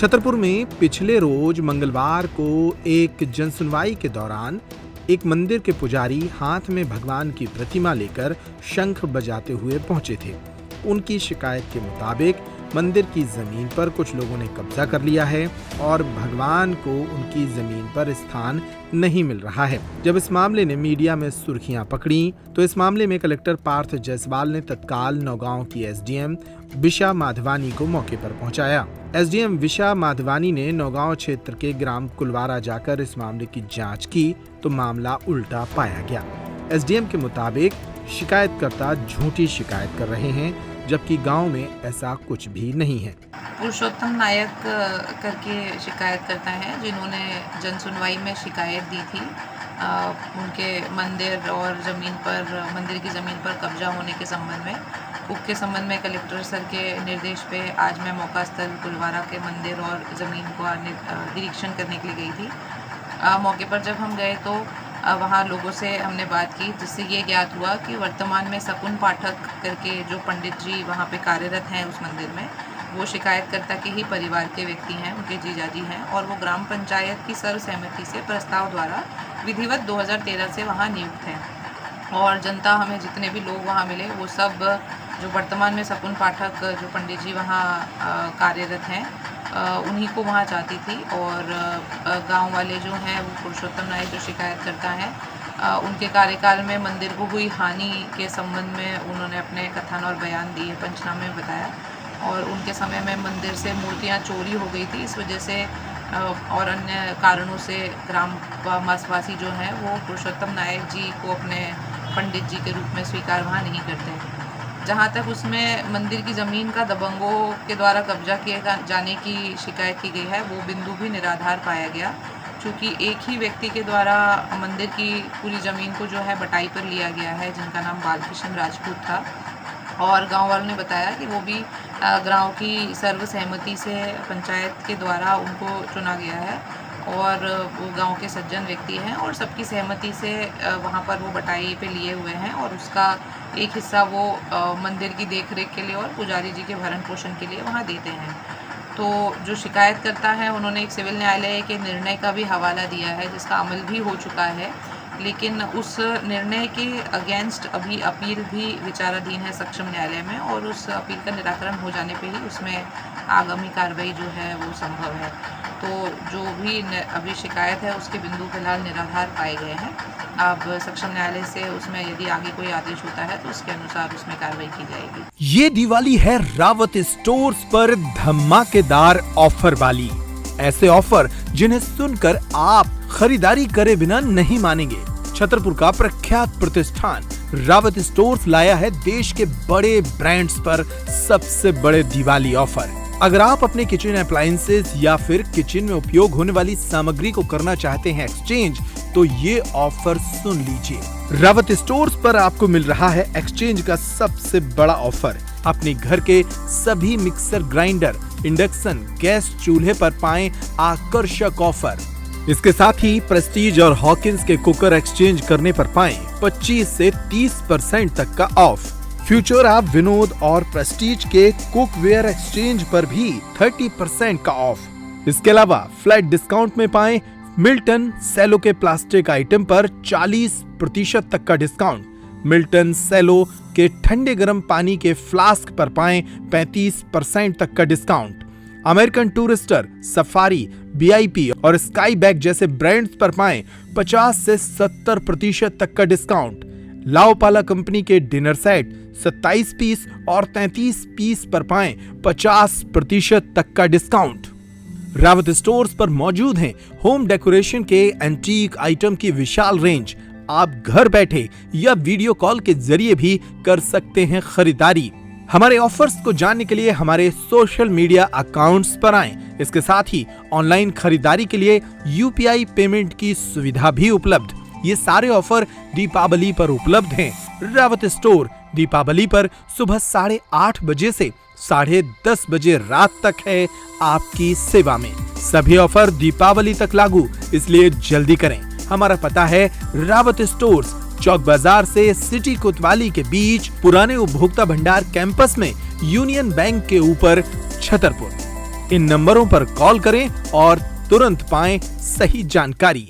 छतरपुर में पिछले रोज मंगलवार को एक जनसुनवाई के दौरान एक मंदिर के पुजारी हाथ में भगवान की प्रतिमा लेकर शंख बजाते हुए पहुंचे थे। उनकी शिकायत के मुताबिक मंदिर की जमीन पर कुछ लोगों ने कब्जा कर लिया है और भगवान को उनकी जमीन पर स्थान नहीं मिल रहा है। जब इस मामले ने मीडिया में सुर्खियां पकड़ी तो इस मामले में कलेक्टर पार्थ जायसवाल ने तत्काल नौगांव की एसडीएम विशा माधवानी को मौके पर पहुंचाया। एसडीएम विशा माधवानी ने नौगांव क्षेत्र के ग्राम कुलवारा जाकर इस मामले की जांच की तो मामला उल्टा पाया गया। एसडीएम के मुताबिक शिकायतकर्ता झूठी शिकायत कर रहे हैं, जबकि गांव में ऐसा कुछ भी नहीं है। पुरुषोत्तम नायक करके शिकायतकर्ता हैं, जिन्होंने जनसुनवाई में शिकायत दी थी उनके मंदिर और मंदिर की ज़मीन पर कब्जा होने के संबंध में। उसके संबंध में कलेक्टर सर के निर्देश पे आज मैं मौका स्थल कुलवारा के मंदिर और ज़मीन को निरीक्षण करने के लिए गई थी। मौके पर जब हम गए तो वहाँ लोगों से हमने बात की, जिससे ये ज्ञात हुआ कि वर्तमान में सकुन पाठक करके जो पंडित जी वहाँ पे कार्यरत हैं उस मंदिर में, वो शिकायतकर्ता के ही परिवार के व्यक्ति हैं, उनके जीजाजी हैं और वो ग्राम पंचायत की सर्वसहमति से प्रस्ताव द्वारा विधिवत 2013 से वहाँ नियुक्त हैं। और जनता, हमें जितने भी लोग वहाँ मिले वो सब जो वर्तमान में सकुन पाठक जो पंडित जी वहाँ कार्यरत हैं उन्हीं को वहाँ चाहती थी। और गांव वाले जो हैं वो पुरुषोत्तम नायक जो शिकायत करता है उनके कार्यकाल में मंदिर को हुई हानि के संबंध में उन्होंने अपने कथन और बयान दिए, पंचनामे में बताया। और उनके समय में मंदिर से मूर्तियाँ चोरी हो गई थी, इस वजह से और अन्य कारणों से ग्राम वासी जो हैं वो पुरुषोत्तम नायक जी को अपने पंडित जी के रूप में स्वीकार वहाँ नहीं करते। जहाँ तक उसमें मंदिर की ज़मीन का दबंगों के द्वारा कब्जा किए जाने की शिकायत की गई है, वो बिंदु भी निराधार पाया गया, क्योंकि एक ही व्यक्ति के द्वारा मंदिर की पूरी ज़मीन को जो है बटाई पर लिया गया है, जिनका नाम बालकृष्ण राजपूत था। और गांव वालों ने बताया कि वो भी गांव की सर्वसहमति से पंचायत के द्वारा उनको चुना गया है और वो गांव के सज्जन व्यक्ति हैं और सबकी सहमति से वहाँ पर वो बटाई पे लिए हुए हैं और उसका एक हिस्सा वो मंदिर की देखरेख के लिए और पुजारी जी के भरण पोषण के लिए वहाँ देते हैं। तो जो शिकायत करता है उन्होंने एक सिविल न्यायालय के निर्णय का भी हवाला दिया है, जिसका अमल भी हो चुका है, लेकिन उस निर्णय के अगेंस्ट अभी अपील भी विचाराधीन है सक्षम न्यायालय में और उस अपील का निराकरण हो जाने पे ही उसमें आगामी कार्रवाई जो है वो संभव है। तो जो भी अभी शिकायत है उसके बिंदु फिलहाल निराधार पाए गए हैं। अब सक्षम न्यायालय से उसमें यदि आगे कोई आदेश होता है तो उसके अनुसार उसमें कार्रवाई की जाएगी। ये दिवाली है रावत स्टोर्स पर धमाकेदार ऑफर वाली। ऐसे ऑफर जिन्हें सुनकर आप खरीदारी करे बिना नहीं मानेंगे। छतरपुर का प्रख्यात प्रतिष्ठान रावत स्टोर्स लाया है देश के बड़े ब्रांड्स पर सबसे बड़े दिवाली ऑफर। अगर आप अपने किचन अप्लायंसेस या फिर किचन में उपयोग होने वाली सामग्री को करना चाहते हैं एक्सचेंज, तो ये ऑफर सुन लीजिए। रावत स्टोर्स पर आपको मिल रहा है एक्सचेंज का सबसे बड़ा ऑफर। अपने घर के सभी मिक्सर ग्राइंडर, इंडक्शन, गैस चूल्हे पर पाएं आकर्षक ऑफर। इसके साथ ही प्रेस्टीज और हॉकिंस के कुकर एक्सचेंज करने पर पाएं 25 से 30% तक का ऑफ। फ्यूचर आप विनोद और प्रेस्टीज के कुकवेयर एक्सचेंज पर भी 30% का ऑफ। इसके अलावा फ्लैट डिस्काउंट में पाएं मिल्टन सेलो के प्लास्टिक आइटम पर 40% तक का डिस्काउंट। मिल्टन सेलो के ठंडे गर्म पानी के फ्लास्क पर पाएं 35% तक का discount. American Tourister, Safari, VIP और स्काई बैग जैसे ब्रांड्स पर पाएं 50 से 70% तक का डिस्काउंट। लाओपाला कंपनी के डिनर सेट 27 पीस और 33 पीस पर पाएं 50% तक का डिस्काउंट। रावत स्टोर्स पर मौजूद हैं होम डेकोरेशन के एंटीक आइटम की विशाल रेंज। आप घर बैठे या वीडियो कॉल के जरिए भी कर सकते हैं खरीदारी। हमारे ऑफर्स को जानने के लिए हमारे सोशल मीडिया अकाउंट्स पर आएं। इसके साथ ही ऑनलाइन खरीदारी के लिए UPI पेमेंट की सुविधा भी उपलब्ध। ये सारे ऑफर दीपावली पर उपलब्ध हैं। रावत स्टोर दीपावली पर सुबह 8:30 बजे से 10:30 बजे रात तक है आपकी सेवा में। सभी ऑफर दीपावली तक लागू, इसलिए जल्दी करें। हमारा पता है रावत स्टोर्स, चौक बाजार से सिटी कोतवाली के बीच, पुराने उपभोक्ता भंडार कैंपस में, यूनियन बैंक के ऊपर, छतरपुर। इन नंबरों पर कॉल करें और तुरंत पाएं सही जानकारी।